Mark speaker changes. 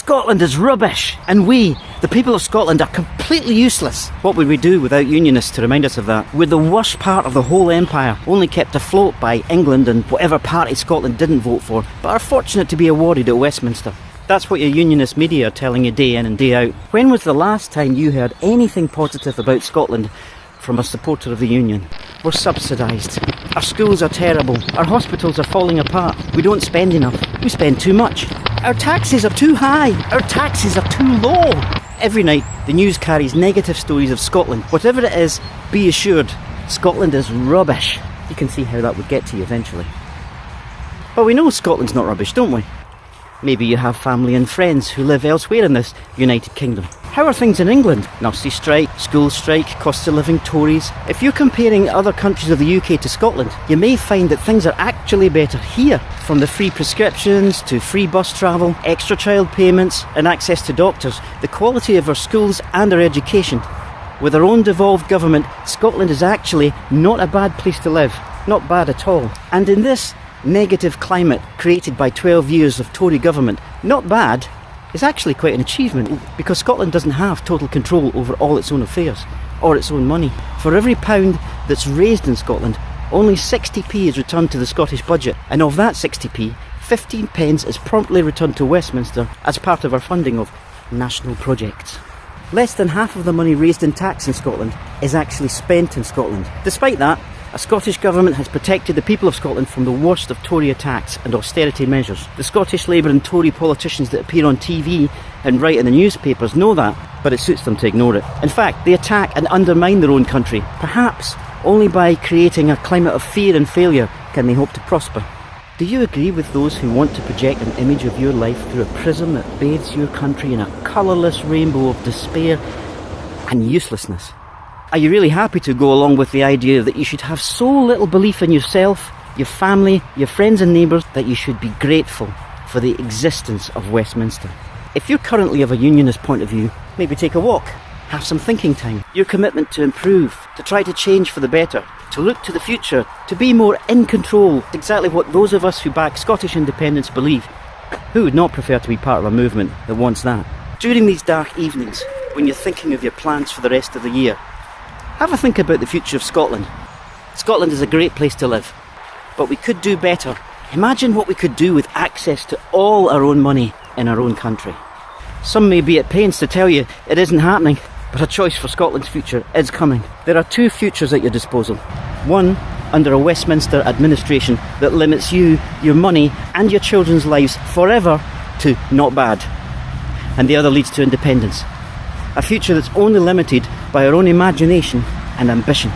Speaker 1: Scotland is rubbish, and we, the people of Scotland, are completely useless. What would we do without unionists to remind us of that? We're the worst part of the whole empire, only kept afloat by England and whatever party Scotland didn't vote for, but are fortunate to be awarded at Westminster. That's what your unionist media are telling you day in and day out. When was the last time you heard anything positive about Scotland from a supporter of the union? We're subsidised. Our schools are terrible. Our hospitals are falling apart. We don't spend enough. We spend too much. Our taxes are too high. Our taxes are too low. Every night, the news carries negative stories of Scotland. Whatever it is, be assured, Scotland is rubbish. You can see how that would get to you eventually. But we know Scotland's not rubbish, don't we? Maybe you have family and friends who live elsewhere in this United Kingdom. How are things in England? Nurses strike, schools strike, cost of living Tories. If you're comparing other countries of the UK to Scotland, you may find that things are actually better here. From the free prescriptions to free bus travel, extra child payments and access to doctors, the quality of our schools and our education. With our own devolved government, Scotland is actually not a bad place to live. Not bad at all. And in this negative climate created by 12 years of Tory government, not bad, is actually quite an achievement, because Scotland doesn't have total control over all its own affairs or its own money. For every pound that's raised in Scotland, only 60p is returned to the Scottish budget, and of that 60p, 15 pence is promptly returned to Westminster as part of our funding of national projects. Less than half of the money raised in tax in Scotland is actually spent in Scotland. Despite that, a Scottish government has protected the people of Scotland from the worst of Tory attacks and austerity measures. The Scottish Labour and Tory politicians that appear on TV and write in the newspapers know that, but it suits them to ignore it. In fact, they attack and undermine their own country. Perhaps only by creating a climate of fear and failure can they hope to prosper. Do you agree with those who want to project an image of your life through a prism that bathes your country in a colourless rainbow of despair and uselessness? Are you really happy to go along with the idea that you should have so little belief in yourself, your family, your friends and neighbours that you should be grateful for the existence of Westminster? If you're currently of a unionist point of view, maybe take a walk, have some thinking time. Your commitment to improve, to try to change for the better, to look to the future, to be more in control, exactly what those of us who back Scottish independence believe. Who would not prefer to be part of a movement that wants that? During these dark evenings, when you're thinking of your plans for the rest of the year, have a think about the future of Scotland. Scotland is a great place to live, but we could do better. Imagine what we could do with access to all our own money in our own country. Some may be at pains to tell you it isn't happening, but a choice for Scotland's future is coming. There are two futures at your disposal. One, under a Westminster administration that limits you, your money and your children's lives forever to not bad. And the other leads to independence. A future that's only limited by our own imagination and ambition.